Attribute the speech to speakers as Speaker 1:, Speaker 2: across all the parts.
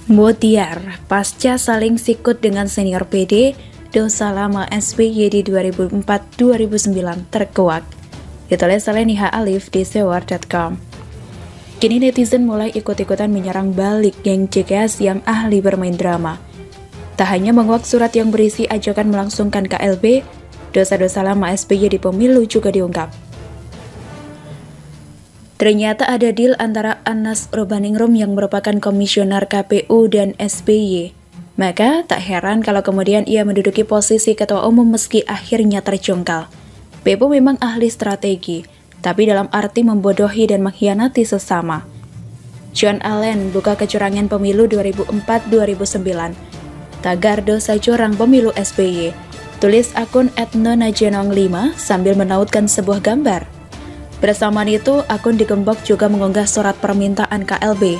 Speaker 1: Mutiar, pasca saling sikut dengan senior PD, dosa lama SBY di 2004-2009 terkuak. Ditulis oleh Niha Alif di sewar.com. Kini netizen mulai ikut-ikutan menyerang balik geng CKS yang ahli bermain drama. Tak hanya menguak surat yang berisi ajakan melangsungkan KLB, dosa-dosa lama SBY di pemilu juga diungkap. Ternyata ada deal antara Anas Urbaningrum yang merupakan komisioner KPU dan SBY. Maka tak heran kalau kemudian ia menduduki posisi ketua umum meski akhirnya terjungkal. Bebo memang ahli strategi, tapi dalam arti membodohi dan mengkhianati sesama. John Allen buka kecurangan pemilu 2004-2009. Tagar dosa curang pemilu SBY. Tulis akun @nonajenong5 sambil menautkan sebuah gambar. Bersamaan itu, akun digembok juga mengunggah surat permintaan KLB.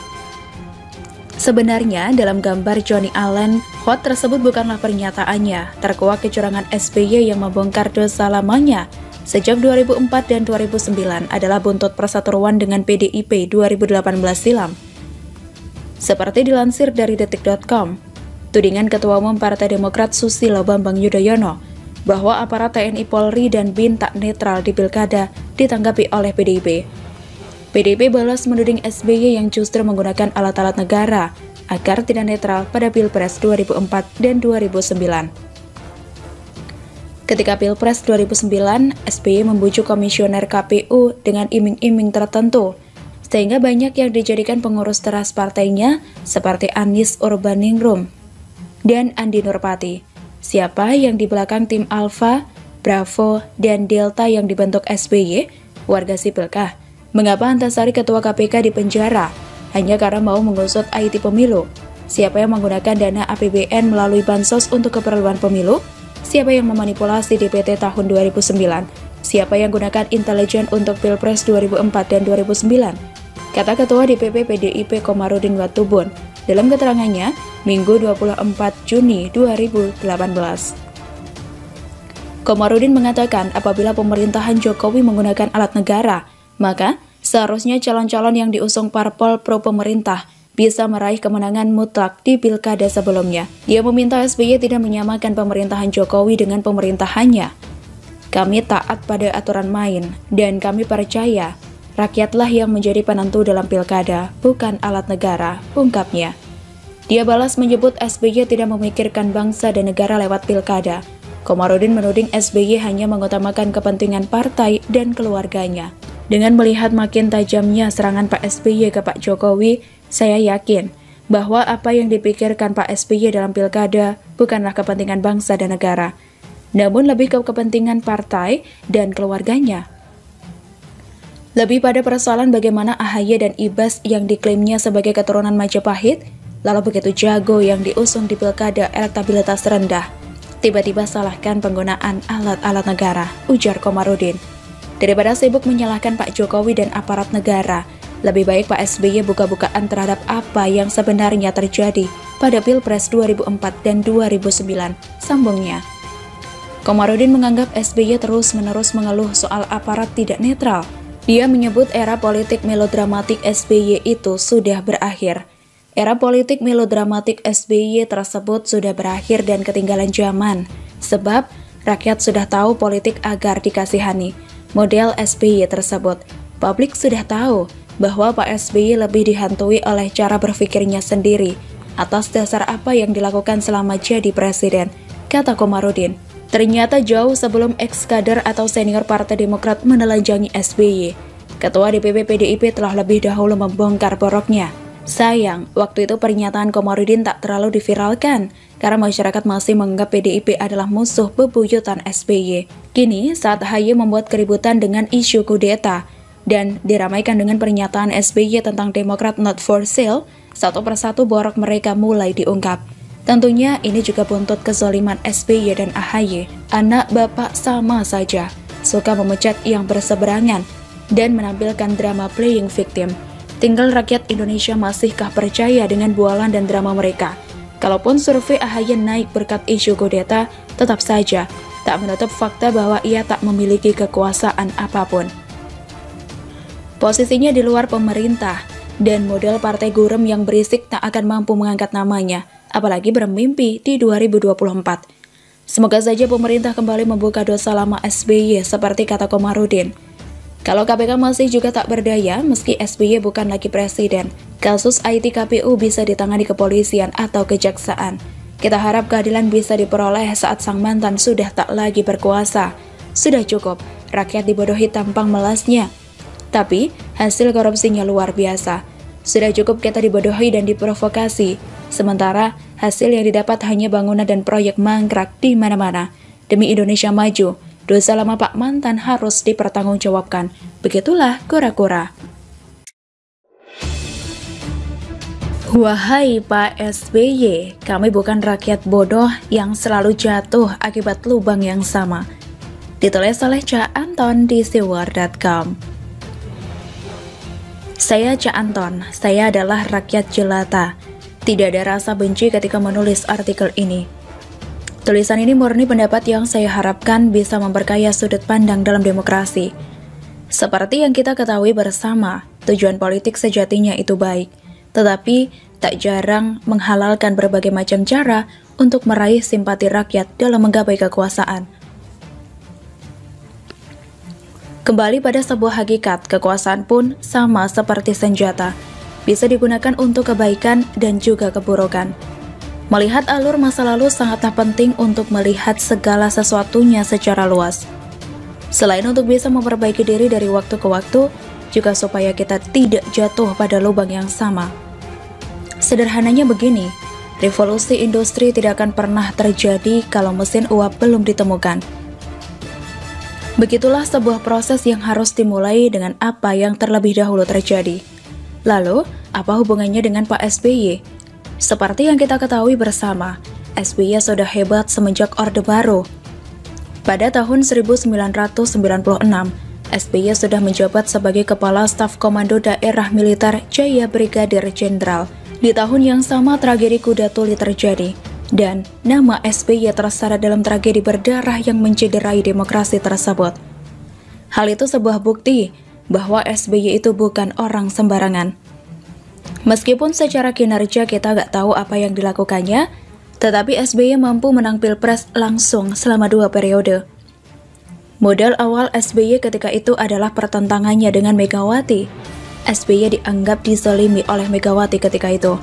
Speaker 1: Sebenarnya, dalam gambar Johnny Allen, quote tersebut bukanlah pernyataannya, terkuak kecurangan SBY yang membongkar dosa lamanya. Sejak 2004 dan 2009 adalah buntut persatuan dengan PDIP 2018 silam. Seperti dilansir dari detik.com, tudingan Ketua Umum Partai Demokrat Susilo Bambang Yudhoyono bahwa aparat TNI Polri dan BIN tak netral di pilkada ditanggapi oleh PDIP. PDIP balas menuding SBY yang justru menggunakan alat-alat negara agar tidak netral pada Pilpres 2004 dan 2009. Ketika Pilpres 2009, SBY membujuk komisioner KPU dengan iming-iming tertentu, sehingga banyak yang dijadikan pengurus teras partainya seperti Anis Urbaningrum dan Andi Nurpati. Siapa yang di belakang tim Alpha, Bravo, dan Delta yang dibentuk SBY? Warga sipilkah? Mengapa Antasari Ketua KPK dipenjara? Hanya karena mau mengusut IT pemilu? Siapa yang menggunakan dana APBN melalui bansos untuk keperluan pemilu? Siapa yang memanipulasi DPT tahun 2009? Siapa yang gunakan intelijen untuk Pilpres 2004 dan 2009? Kata Ketua DPP PDIP Komarudin Watubun dalam keterangannya Minggu 24 Juni 2018. Komarudin mengatakan apabila pemerintahan Jokowi menggunakan alat negara, maka seharusnya calon-calon yang diusung parpol pro pemerintah bisa meraih kemenangan mutlak di pilkada sebelumnya. Dia meminta SBY tidak menyamakan pemerintahan Jokowi dengan pemerintahannya. Kami taat pada aturan main, dan kami percaya rakyatlah yang menjadi penentu dalam pilkada, bukan alat negara, ungkapnya. Dia balas menyebut SBY tidak memikirkan bangsa dan negara lewat pilkada. Komarudin menuding SBY hanya mengutamakan kepentingan partai dan keluarganya. Dengan melihat makin tajamnya serangan Pak SBY ke Pak Jokowi, saya yakin bahwa apa yang dipikirkan Pak SBY dalam pilkada bukanlah kepentingan bangsa dan negara, namun lebih ke kepentingan partai dan keluarganya. Lebih pada persoalan bagaimana AHY dan Ibas yang diklaimnya sebagai keturunan Majapahit, lalu begitu jago yang diusung di pilkada elektabilitas rendah, tiba-tiba salahkan penggunaan alat-alat negara, ujar Komarudin. Daripada sibuk menyalahkan Pak Jokowi dan aparat negara, lebih baik Pak SBY buka-bukaan terhadap apa yang sebenarnya terjadi pada Pilpres 2004 dan 2009, sambungnya. Komarudin menganggap SBY terus-menerus mengeluh soal aparat tidak netral. Dia menyebut era politik melodramatik SBY itu sudah berakhir. Era politik melodramatik SBY tersebut sudah berakhir dan ketinggalan zaman, sebab rakyat sudah tahu politik agar dikasihani. Model SBY tersebut, publik sudah tahu bahwa Pak SBY lebih dihantui oleh cara berpikirnya sendiri atas dasar apa yang dilakukan selama jadi presiden, kata Komarudin. Ternyata jauh sebelum ex-kader atau senior Partai Demokrat menelanjangi SBY, Ketua DPP PDIP telah lebih dahulu membongkar boroknya. Sayang, waktu itu pernyataan Komarudin tak terlalu diviralkan karena masyarakat masih menganggap PDIP adalah musuh bebuyutan SBY. Kini, saat AHY membuat keributan dengan isu kudeta dan diramaikan dengan pernyataan SBY tentang Demokrat not for sale, satu persatu borok mereka mulai diungkap. Tentunya ini juga buntut kezaliman SBY dan AHY. Anak bapak sama saja, suka memecat yang berseberangan dan menampilkan drama playing victim. Tinggal rakyat Indonesia masihkah percaya dengan bualan dan drama mereka? Kalaupun survei AHY naik berkat isu kudeta, tetap saja tak menutup fakta bahwa ia tak memiliki kekuasaan apapun. Posisinya di luar pemerintah, dan model partai gurem yang berisik tak akan mampu mengangkat namanya, apalagi bermimpi di 2024. Semoga saja pemerintah kembali membuka dosa lama SBY seperti kata Komarudin. Kalau KPK masih juga tak berdaya, meski SBY bukan lagi presiden, kasus IT KPU bisa ditangani kepolisian atau kejaksaan. Kita harap keadilan bisa diperoleh saat sang mantan sudah tak lagi berkuasa. Sudah cukup, rakyat dibodohi tampang melasnya. Tapi, hasil korupsinya luar biasa. Sudah cukup kita dibodohi dan diprovokasi. Sementara, hasil yang didapat hanya bangunan dan proyek mangkrak di mana-mana. Demi Indonesia maju, dosa lama Pak Mantan harus dipertanggungjawabkan. Begitulah kura-kura. Wahai Pak SBY, kami bukan rakyat bodoh yang selalu jatuh akibat lubang yang sama. Ditulis oleh Cak Anton di siwar.com. Saya Cak Anton, saya adalah rakyat jelata. Tidak ada rasa benci ketika menulis artikel ini. Tulisan ini murni pendapat yang saya harapkan bisa memperkaya sudut pandang dalam demokrasi. Seperti yang kita ketahui bersama, tujuan politik sejatinya itu baik, tetapi tak jarang menghalalkan berbagai macam cara untuk meraih simpati rakyat dalam menggapai kekuasaan. Kembali pada sebuah hakikat, kekuasaan pun sama seperti senjata, bisa digunakan untuk kebaikan dan juga keburukan. Melihat alur masa lalu sangatlah penting untuk melihat segala sesuatunya secara luas. Selain untuk bisa memperbaiki diri dari waktu ke waktu, juga supaya kita tidak jatuh pada lubang yang sama. Sederhananya begini, revolusi industri tidak akan pernah terjadi kalau mesin uap belum ditemukan. Begitulah sebuah proses yang harus dimulai dengan apa yang terlebih dahulu terjadi. Lalu, apa hubungannya dengan Pak SBY? Seperti yang kita ketahui bersama, SBY sudah hebat semenjak Orde Baru. Pada tahun 1996, SBY sudah menjabat sebagai Kepala Staf Komando Daerah Militer Jaya Brigadir Jenderal. Di tahun yang sama tragedi Kuda Tuli terjadi, dan nama SBY terseret dalam tragedi berdarah yang mencederai demokrasi tersebut. Hal itu sebuah bukti bahwa SBY itu bukan orang sembarangan. Meskipun secara kinerja kita gak tahu apa yang dilakukannya, tetapi SBY mampu menang Pilpres langsung selama 2 periode. Modal awal SBY ketika itu adalah pertentangannya dengan Megawati. SBY dianggap dizalimi oleh Megawati ketika itu.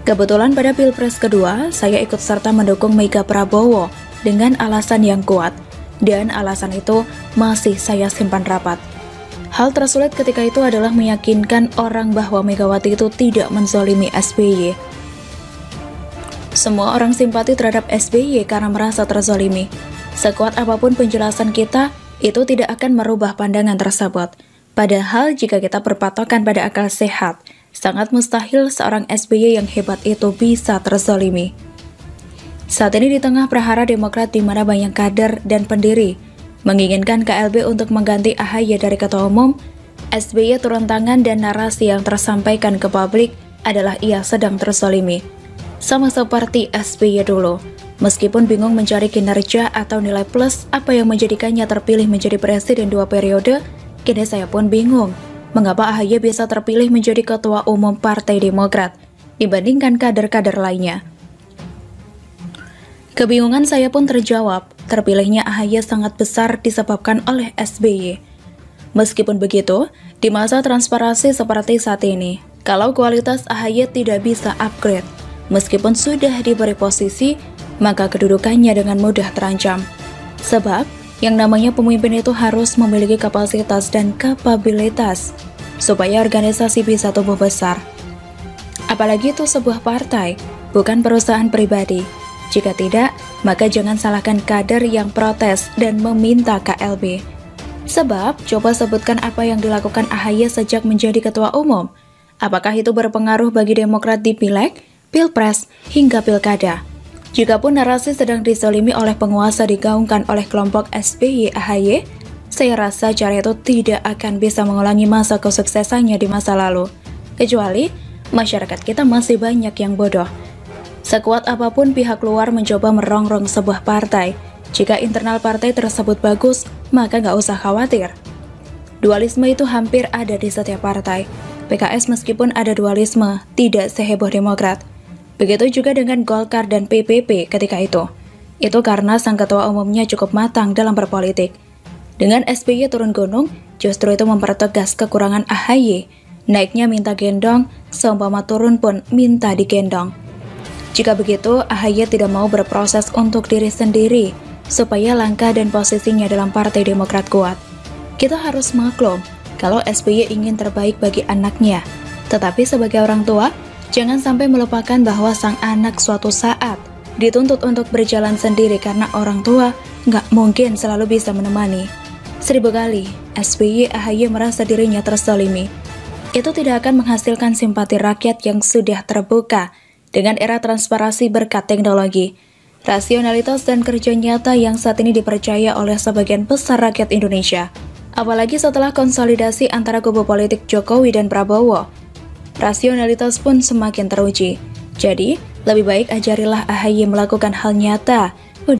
Speaker 1: Kebetulan pada Pilpres kedua, saya ikut serta mendukung Mega Prabowo dengan alasan yang kuat, dan alasan itu masih saya simpan rapat. Hal tersulit ketika itu adalah meyakinkan orang bahwa Megawati itu tidak menzalimi SBY. Semua orang simpati terhadap SBY karena merasa terzalimi. Sekuat apapun penjelasan kita, itu tidak akan merubah pandangan tersebut. Padahal jika kita berpatokan pada akal sehat, sangat mustahil seorang SBY yang hebat itu bisa terzalimi. Saat ini di tengah prahara Demokrat di mana banyak kader dan pendiri menginginkan KLB untuk mengganti AHY dari Ketua Umum, SBY turun tangan dan narasi yang tersampaikan ke publik adalah ia sedang terzalimi. Sama seperti SBY dulu, meskipun bingung mencari kinerja atau nilai plus apa yang menjadikannya terpilih menjadi presiden 2 periode, kini saya pun bingung, mengapa AHY bisa terpilih menjadi Ketua Umum Partai Demokrat dibandingkan kader-kader lainnya. Kebingungan saya pun terjawab, terpilihnya AHY sangat besar disebabkan oleh SBY. Meskipun begitu, di masa transparansi seperti saat ini, kalau kualitas AHY tidak bisa upgrade, meskipun sudah diberi posisi, maka kedudukannya dengan mudah terancam. Sebab, yang namanya pemimpin itu harus memiliki kapasitas dan kapabilitas, supaya organisasi bisa tumbuh besar. Apalagi itu sebuah partai, bukan perusahaan pribadi. Jika tidak, maka jangan salahkan kader yang protes dan meminta KLB. Sebab, coba sebutkan apa yang dilakukan AHY sejak menjadi Ketua Umum. Apakah itu berpengaruh bagi Demokrat di Pileg, Pilpres, hingga Pilkada? Jikapun narasi sedang dizalimi oleh penguasa digaungkan oleh kelompok SBY AHY, saya rasa cara itu tidak akan bisa mengulangi masa kesuksesannya di masa lalu. Kecuali, masyarakat kita masih banyak yang bodoh. Sekuat apapun pihak luar mencoba merongrong sebuah partai, jika internal partai tersebut bagus, maka nggak usah khawatir. Dualisme itu hampir ada di setiap partai. PKS meskipun ada dualisme, tidak seheboh Demokrat. Begitu juga dengan Golkar dan PPP ketika itu. Itu karena sang ketua umumnya cukup matang dalam berpolitik. Dengan SBY turun gunung, justru itu mempertegas kekurangan AHY. Naiknya minta gendong, seumpama turun pun minta digendong. Jika begitu, AHY tidak mau berproses untuk diri sendiri, supaya langkah dan posisinya dalam Partai Demokrat kuat. Kita harus maklum, kalau SBY ingin terbaik bagi anaknya. Tetapi sebagai orang tua, jangan sampai melupakan bahwa sang anak suatu saat dituntut untuk berjalan sendiri karena orang tua nggak mungkin selalu bisa menemani. 1000 kali, SBY AHY merasa dirinya terzalimi. Itu tidak akan menghasilkan simpati rakyat yang sudah terbuka dengan era transparansi berkat teknologi, rasionalitas dan kerja nyata yang saat ini dipercaya oleh sebagian besar rakyat Indonesia. Apalagi setelah konsolidasi antara kubu politik Jokowi dan Prabowo, rasionalitas pun semakin teruji. Jadi, lebih baik ajarilah AHY melakukan hal nyata